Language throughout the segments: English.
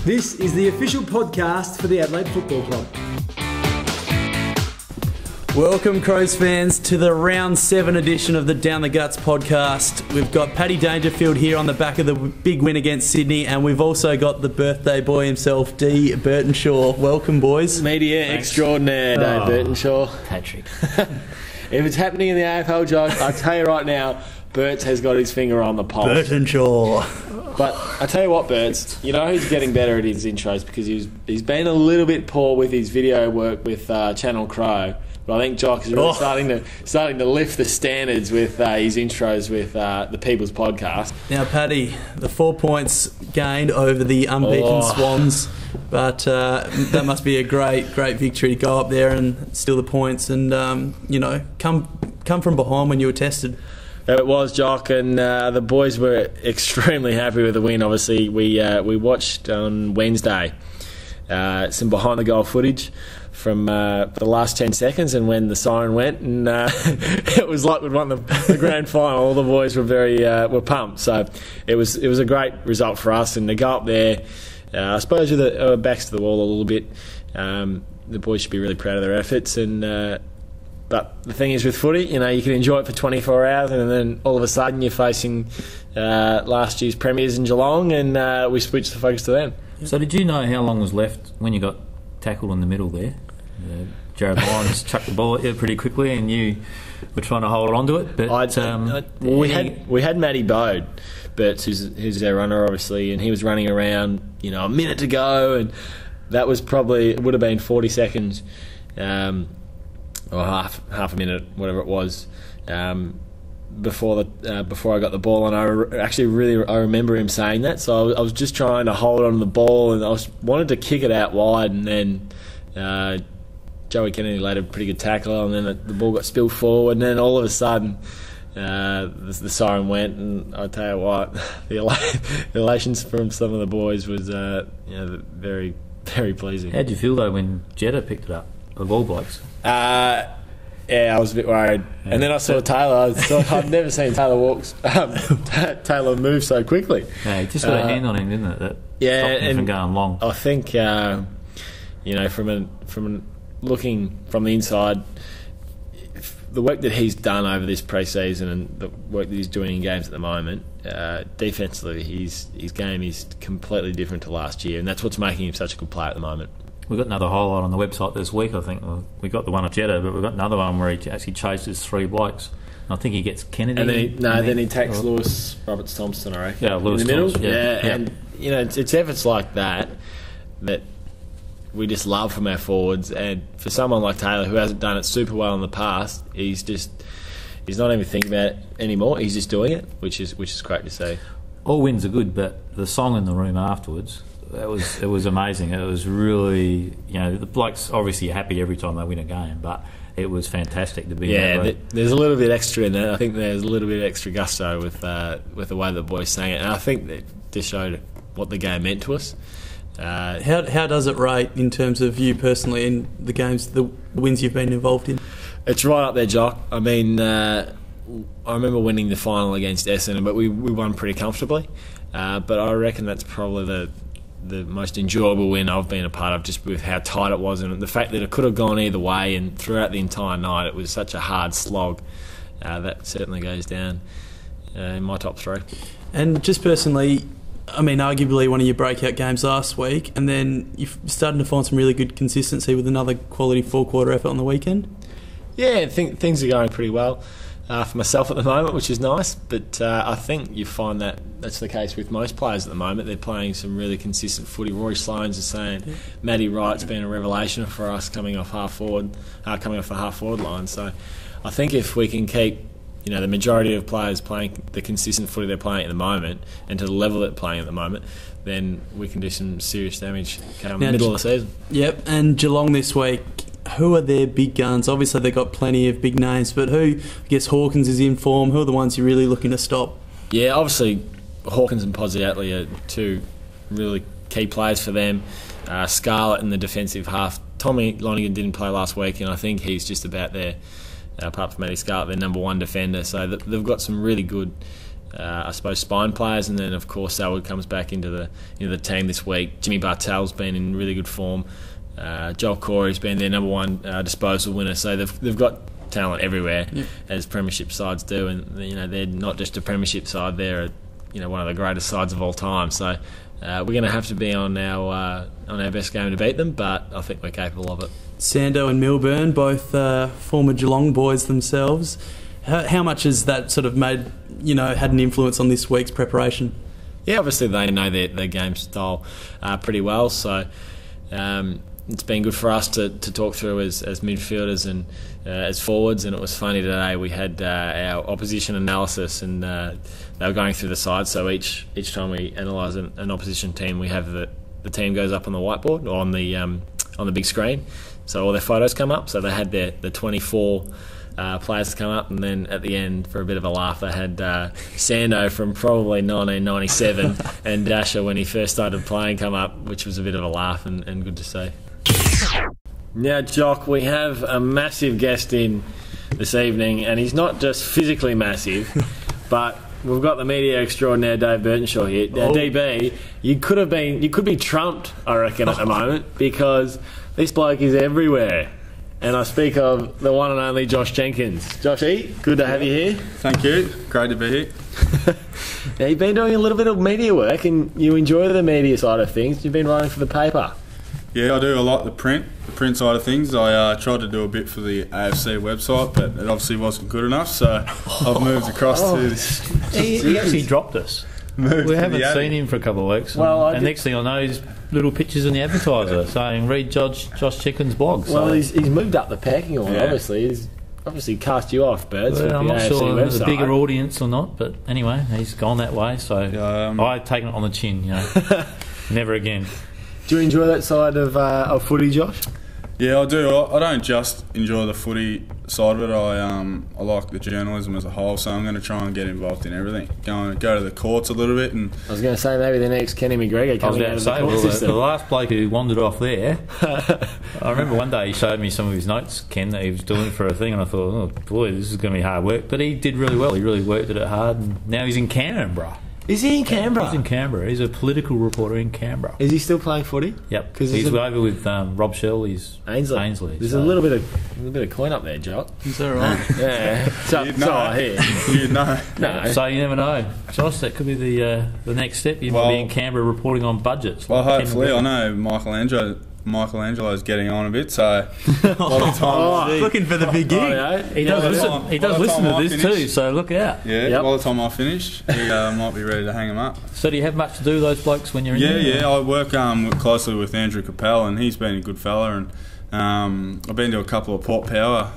This is the official podcast for the Adelaide Football Club. Welcome, Crows fans, to the Round 7 edition of the Down the Guts podcast. We've got Paddy Dangerfield here on the back of the big win against Sydney, and we've also got the birthday boy himself, D. Burtenshaw. Welcome, boys. Media extraordinaire, Dave Burtenshaw. Patrick. If it's happening in the AFL, Joe, I tell you right now, Burts has got his finger on the pulse. Burtenshaw. But I tell you what, Burts, you know who's getting better at his intros because he's been a little bit poor with his video work with Channel Crow. But I think Jock is really starting to lift the standards with his intros with the People's Podcast. Now, Paddy, the 4 points gained over the unbeaten Swans, but that must be a great victory to go up there and steal the points and come from behind when you were tested. It was, Jock, and the boys were extremely happy with the win. Obviously, we watched on Wednesday some behind-the-goal footage from the last 10 seconds and when the siren went, and it was like we'd won the grand final. All the boys were were pumped, so it was a great result for us. And to go up there, I suppose with our backs to the wall a little bit, the boys should be really proud of their efforts. And but the thing is with footy, you can enjoy it for 24 hours and then all of a sudden you're facing last year's premiers in Geelong, and we switched the focus to them. So did you know how long was left when you got tackled in the middle there? Jared Lyons chucked the ball at you pretty quickly and you were trying to hold on to it. But we had Matty Bode, who's our runner obviously, and he was running around, a minute to go, and that was it would have been 40 seconds. Or half a minute, whatever it was, before I got the ball, and I remember him saying that. So I was just trying to hold on to the ball, and wanted to kick it out wide, and then Joey Kennedy laid a pretty good tackle, and then the ball got spilled forward, and then all of a sudden the siren went, and I tell you what, the elations from some of the boys was very, very pleasing. How'd you feel though when Jetta picked it up, of all blokes? Yeah, I was a bit worried, and then I saw Taylor. I've never seen Taylor move so quickly. Yeah, he just got a hand on him, didn't it? That stopped him from going long. I think from looking from the inside, the work that he's done over this pre-season and the work that he's doing in games at the moment, defensively, his game is completely different to last year, and that's what's making him such a good player at the moment. We've got another highlight on the website this week, I think. We got the one of Jetta, but we've got another one where he actually chases 3 blokes. I think he gets Kennedy. And then he takes Lewis Roberts-Thompson, I reckon. Yeah, Lewis in the middle. Thompson, yeah. And it's efforts like that we just love from our forwards. And for someone like Taylor, who hasn't done it super well in the past, he's not even thinking about it anymore. He's just doing it, which is great to see. All wins are good, but the song in the room afterwards, it was amazing. It was really, the blokes obviously are happy every time they win a game, but it was fantastic to be there. Yeah, there's a little bit extra in there. I think there's a little bit extra gusto with the way the boys sang it, and I think that just showed what the game meant to us. How does it rate in terms of you personally in the games, the wins you've been involved in? It's right up there, Jock. I mean, I remember winning the final against Essendon, but we won pretty comfortably. But I reckon that's probably the most enjoyable win I've been a part of, just with how tight it was and the fact that it could have gone either way, and throughout the entire night it was such a hard slog. That certainly goes down in my top 3. And just personally, I mean, arguably one of your breakout games last week, and then you're starting to find some really good consistency with another quality 4-quarter effort on the weekend. Yeah, I think things are going pretty well for myself at the moment, which is nice, but I think you find that's the case with most players at the moment. They're playing some really consistent footy. Roy Sloane's is saying Matty Wright's been a revelation for us coming off the half forward line. So I think if we can keep the majority of players playing the consistent footy they're playing at the moment and to the level they're playing at the moment, then we can do some serious damage come middle of the season. Yep, and Geelong this week, who are their big guns? Obviously they've got plenty of big names, but who, I guess Hawkins is in form, who are the ones you're really looking to stop? Yeah, obviously Hawkins and Pozziatli are 2 really key players for them. Scarlett in the defensive half. Tommy Lonergan didn't play last week, and I think he's just about there, apart from Matty Scarlett, their number 1 defender. So they've got some really good I suppose, spine players, and then of course Selwood comes back into the team this week. Jimmy Bartell's been in really good form. Joel Corey's been their number one disposal winner, so they've got talent everywhere, as premiership sides do, and they're not just a premiership side; they're one of the greatest sides of all time. So we're going to have to be on our best game to beat them, but I think we're capable of it. Sando and Milburn, both former Geelong boys themselves. How much has that sort of made had an influence on this week's preparation? Yeah, obviously they know their game style pretty well, so it's been good for us to talk through as midfielders and as forwards. And it was funny today, we had our opposition analysis, and they were going through the sides. So each time we analyse an opposition team, we have the team goes up on the whiteboard or on the big screen, so all their photos come up. So they had the 24 players to come up, and then at the end, for a bit of a laugh, they had Sando from probably 1997 and Dasher when he first started playing come up, which was a bit of a laugh and good to see. Now, Jock, we have a massive guest in this evening, and he's not just physically massive, but we've got the media extraordinaire Dave Burtenshaw here. DB, you could be trumped, I reckon, at the moment, because this bloke is everywhere. And I speak of the one and only Josh Jenkins. Joshy, good to have you here. Thank you. Great to be here. Now, you've been doing a little bit of media work, and you enjoy the media side of things. You've been writing for the paper. Yeah, I do. I like the print side of things. I tried to do a bit for the AFC website, but it obviously wasn't good enough, so I've moved across to this. He actually dropped us. We haven't seen him for a couple of weeks. And next thing I know, he's little pictures in the Advertiser saying, read Josh Jenkins' blog. So. Well, he's moved up the pecking order, obviously. He's obviously cast you off, Birds. Well, I'm not sure there's a bigger audience or not, but anyway, he's gone that way, so I've taken it on the chin, Never again. Do you enjoy that side of footy, Josh? Yeah, I do. I don't just enjoy the footy side of it. I like the journalism as a whole, so I'm going to try and get involved in everything. Go to the courts a little bit. And I was going to say maybe the next Kenny McGregor coming out of the court system. The last bloke who wandered off there, I remember one day he showed me some of his notes, Ken, that he was doing for a thing, and I thought, oh boy, this is going to be hard work. But he did really well. He really worked at it hard, and now he's in Canberra. Is he in Canberra? He's in Canberra. He's a political reporter in Canberra. Is he still playing footy? Yep. Because he's over with Rob Shell. He's Ainsley. There's a little bit of coin up there, Jock. Is that right? Yeah. So here. You'd know. No. So you never know, Josh. That could be the next step. You might be in Canberra reporting on budgets. Well, hopefully, I know Michelangelo's getting on a bit, so a lot of time looking for the big gig. He does listen to this too, so look out. Yeah, by the time I finish, he might be ready to hang him up. So do you have much to do with those blokes when you're in there? Yeah, I work closely with Andrew Capel, and he's been a good fella, and I've been to a couple of Port Power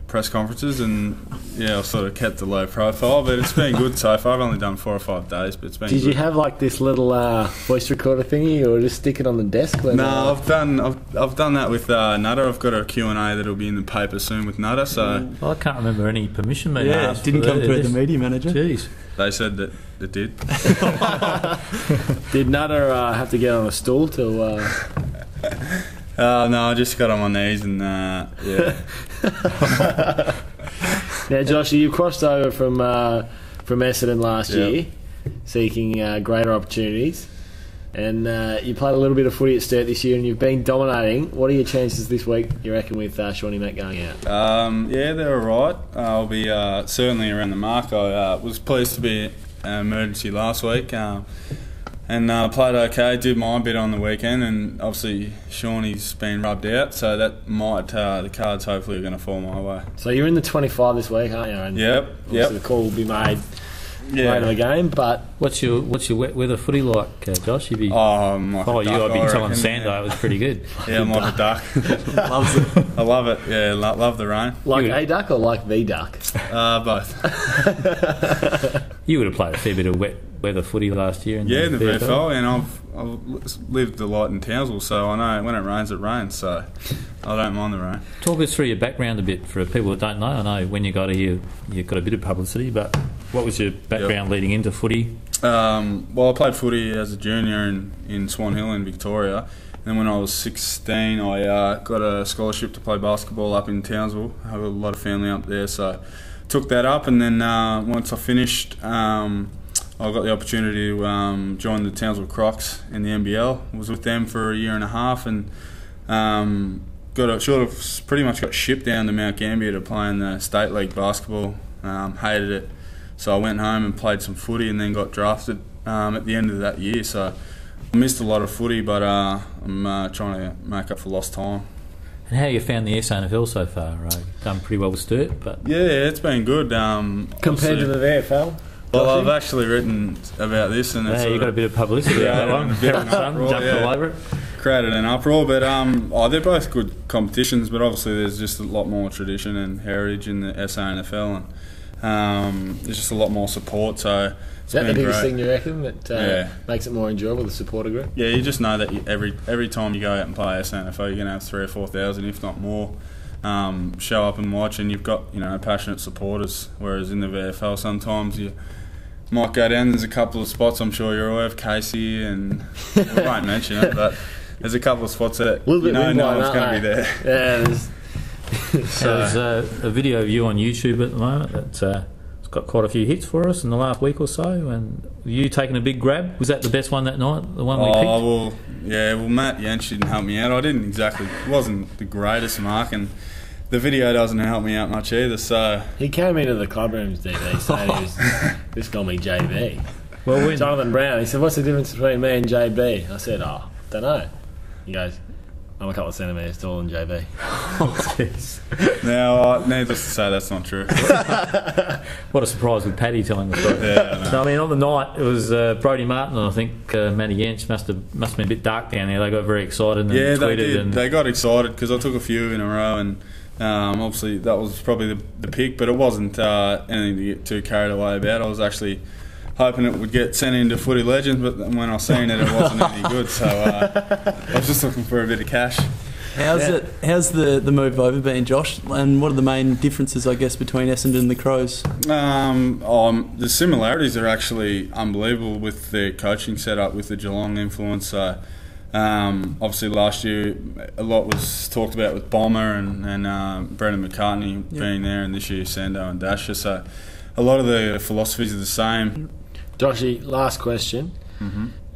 press conferences, and I've sort of kept a low profile, but it's been good so far. I've only done 4 or 5 days, but it's been good. Did you have like this little voice recorder thingy, or just stick it on the desk? No, I've done that with Nutter. I've got a Q&A that'll be in the paper soon with Nutter. So I can't remember any permission being asked. It didn't come through the media manager. Jeez. They said that it did. Did Nutter have to get on a stool to? No, I just got on my knees and Now, Josh, you crossed over from Essendon last year, seeking greater opportunities, and you played a little bit of footy at Sturt this year, and you've been dominating. What are your chances this week, you reckon, with Shawnee Mac going out? They're all right. I'll be certainly around the mark. I was pleased to be an emergency last week. And played okay, did my bit on the weekend, and obviously Shawnee's been rubbed out, so that might, the cards hopefully are going to fall my way. So you're in the 25 this week, aren't you? And yep. The call will be made later the game, but... What's your wet weather footy like, Josh? You'd be... I'm like a duck, I've been telling Sando it was pretty good. Yeah, I'm like a duck. Loves it. I love it, love the rain. Like a duck or like the duck? Both. You would have played a fair bit of wet weather footy last year. In the VFL, and I've lived a lot in Townsville, so I know when it rains, so I don't mind the rain. Talk us through your background a bit for people that don't know. I know when you got here, you got a bit of publicity, but what was your background leading into footy? Well, I played footy as a junior in Swan Hill in Victoria. And then when I was 16, I got a scholarship to play basketball up in Townsville. I have a lot of family up there, so took that up, and then once I finished, I got the opportunity to join the Townsville Crocs in the NBL. I was with them for a year and a half, and pretty much got shipped down to Mount Gambier to play in the State League basketball. Hated it, so I went home and played some footy, and then got drafted at the end of that year. So I missed a lot of footy, but I'm trying to make up for lost time. And how you found the SANFL so far, right? Done pretty well with Sturt, but Yeah, it's been good. Compared to the VFL? Well, I've actually written about this, and you got a bit of publicity out of that one. a bit of an uproar, Jumped all over it. created an uproar. But they're both good competitions, but obviously there's just a lot more tradition and heritage in the SANFL, and there's just a lot more support. So is that the biggest thing you reckon that makes it more enjoyable, the supporter group? Yeah, you just know that every time you go out and play SANFL, you're going to have 3,000 or 4,000, if not more, show up and watch, and you've got passionate supporters. Whereas in the VFL, sometimes you might go down. There's a couple of spots I'm sure you're aware of, Casey, and I won't mention it, but there's a couple of spots that no one's going to be there. Yeah, So there's a video of you on YouTube at the moment that's it's got quite a few hits for us in the last week or so, and you taking a big grab. Was that the best one that night, the one we picked? Well, Matt Yench didn't help me out. It wasn't the greatest mark, and the video doesn't help me out much either. So he came into the club rooms, DB, saying he was this got me JB. Well, Jonathan Brown, he said, "What's the difference between me and JB?" I said, don't know. He goes, "I'm a couple of centimetres taller than JB." Now, needless to say, that's not true. What a surprise with Paddy telling the story. Yeah, So, I mean, on the night, it was Brodie Martin and I think Matty Yench must have been a bit dark down there. They got very excited and tweeted. They did. And They got excited because I took a few in a row, and obviously that was probably the pick, but it wasn't anything to get too carried away about. I was actually hoping it would get sent into Footy Legends, but when I seen it wasn't any good, so I was just looking for a bit of cash. How's the move over been, Josh? And what are the main differences, I guess, between Essendon and the Crows? The similarities are actually unbelievable with the coaching setup, with the Geelong influence. So, obviously last year a lot was talked about with Bomber and Brendan McCartney being there, and this year Sando and Dasher. So a lot of the philosophies are the same. Joshy, last question.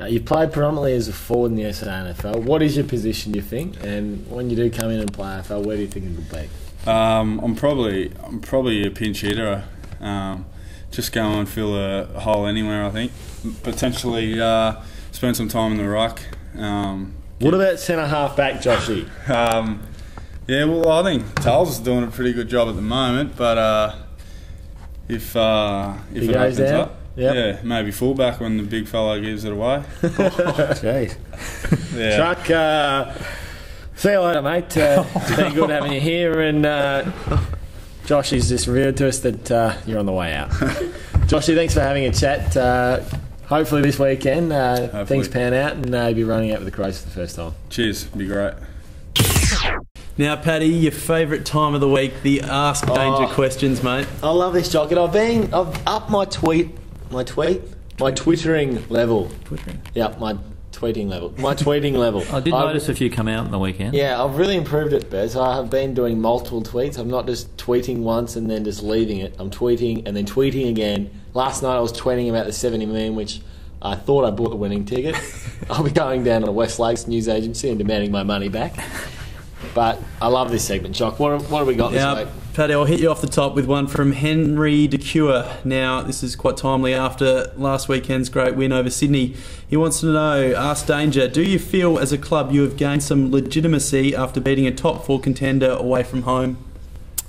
You played predominantly as a forward in the SANFL. What is your position, you think? And when you do come in and play AFL, where do you think it will be? I'm probably a pinch hitter. Just go and fill a hole anywhere, I think. Potentially spend some time in the ruck. What about centre half back, Joshy? I think Tales is doing a pretty good job at the moment, but if it opens up, maybe fullback when the big fellow gives it away. Jeez. Chuck, see you later, mate. It's been good having you here, and Josh has just revealed to us that you're on the way out. Joshy, thanks for having a chat. Hopefully this weekend things pan out and you'll be running out with the Crows for the first time. Cheers, it'd be great. Now, Paddy, your favourite time of the week, the Ask Danger questions, mate. I love this, Jock, and I've upped my twittering level. Yeah, my tweeting level. I did notice a few come out in the weekend. Yeah, I've really improved it, Bez. I have been doing multiple tweets. I'm not just tweeting once and then just leaving it. I'm tweeting and then tweeting again. Last night I was tweeting about the 70 million, which I thought I bought the winning ticket. I'll be going down to the West Lakes news agency and demanding my money back. But I love this segment, Jock. What have we got this week? Paddy, I'll hit you off the top with one from Henry DeCure. Now, this is quite timely after last weekend's great win over Sydney. He wants to know, Ask Danger, do you feel as a club you have gained some legitimacy after beating a top 4 contender away from home?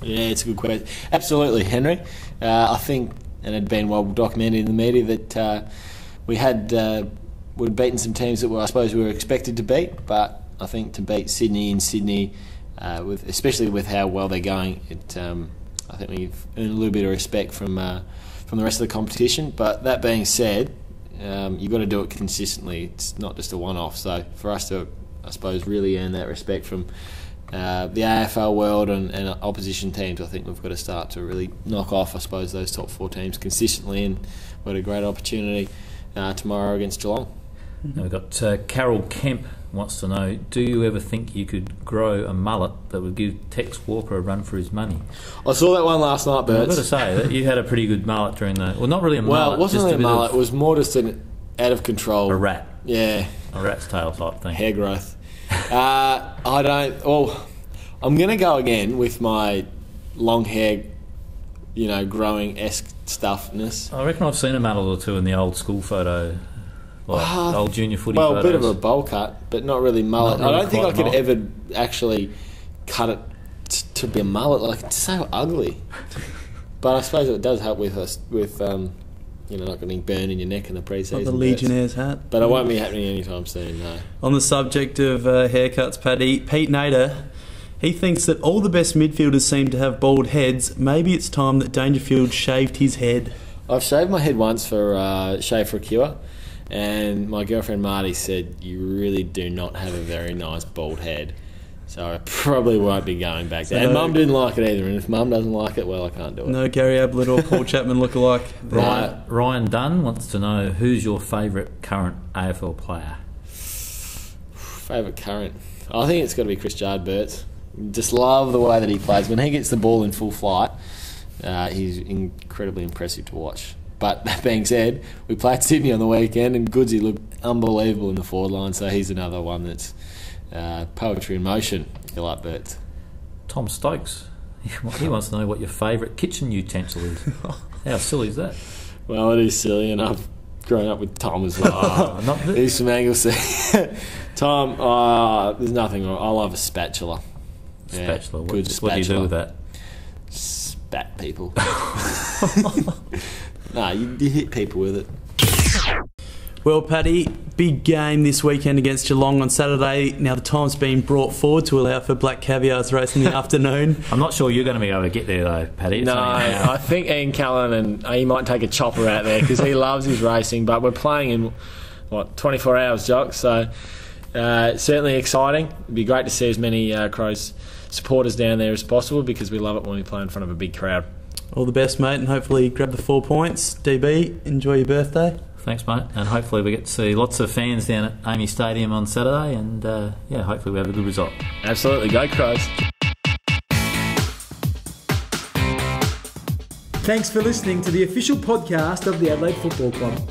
Yeah, it's a good question. Absolutely, Henry. I think, and it had been well documented in the media, that we'd beaten some teams that I suppose we were expected to beat, but I think to beat Sydney in Sydney, especially with how well they're going, I think we've earned a little bit of respect from the rest of the competition. But that being said, you've got to do it consistently. It's not just a one-off. So for us to, I suppose, really earn that respect from the AFL world and opposition teams, I think we've got to start to really knock off, I suppose, those top 4 teams consistently. And we've got a great opportunity tomorrow against Geelong. Now we've got Carol Kemp wants to know, do you ever think you could grow a mullet that would give Tex Walker a run for his money? I saw that one last night, Bert. I've got to say that you had a pretty good mullet during the... Well, not really a mullet. Well, it wasn't really a mullet. Of, it was more just an out of control... A rat. Yeah. A rat's tail type thing. Hair growth. I don't... Well, I'm going to go again with my long hair, growing-esque stuffness. I reckon I've seen a mullet or two in the old school photo, like old junior footy photos. Well, a bit of a bowl cut, but not really mullet. Not really I don't think I could mullet. ever actually cut it to be a mullet. Like, it's so ugly. But I suppose it does help with not getting burned in your neck in the pre-season. Like the Legionnaire's hat. But it won't be happening anytime soon, no. On the subject of haircuts, Paddy, Pete Nader, he thinks that all the best midfielders seem to have bald heads. Maybe it's time that Dangerfield shaved his head. I've shaved my head once for Shave for a Cure, and my girlfriend Marty said, you really do not have a very nice bald head. So I probably won't be going back there. And Mum didn't like it either, and if Mum doesn't like it, well, I can't do it. No Gary Ablett or Paul Chapman lookalike. Ryan Dunn wants to know, who's your favourite current AFL player? Favourite current? I think it's got to be Chris Jard-Burts. Just love the way that he plays. When he gets the ball in full flight, he's incredibly impressive to watch. But that being said, we played Sydney on the weekend, and Goodsy looked unbelievable in the forward line, so he's another one that's poetry in motion, if you like Burts. Tom Stokes. He wants to know what your favourite kitchen utensil is. How silly is that? Well, it is silly, and I've grown up with Tom as well. He's from Anglesey. Tom, there's nothing wrong. I love a spatula. Spatula. Good spatula. What do you do with that? Spat people. No, you hit people with it. Well, Paddy, big game this weekend against Geelong on Saturday. Now, the time's been brought forward to allow for Black Caviar's race in the afternoon. I'm not sure you're going to be able to get there, though, Paddy. No, I think Ian Callan, and he might take a chopper out there because he loves his racing, but we're playing in, 24 hours, Jock, so certainly exciting. It'd be great to see as many Crows supporters down there as possible because we love it when we play in front of a big crowd. All the best, mate, and hopefully grab the 4 points. DB, enjoy your birthday. Thanks, mate. And hopefully we get to see lots of fans down at Amy Stadium on Saturday, and hopefully we have a good result. Absolutely. Go Crows. Thanks for listening to the official podcast of the Adelaide Football Club.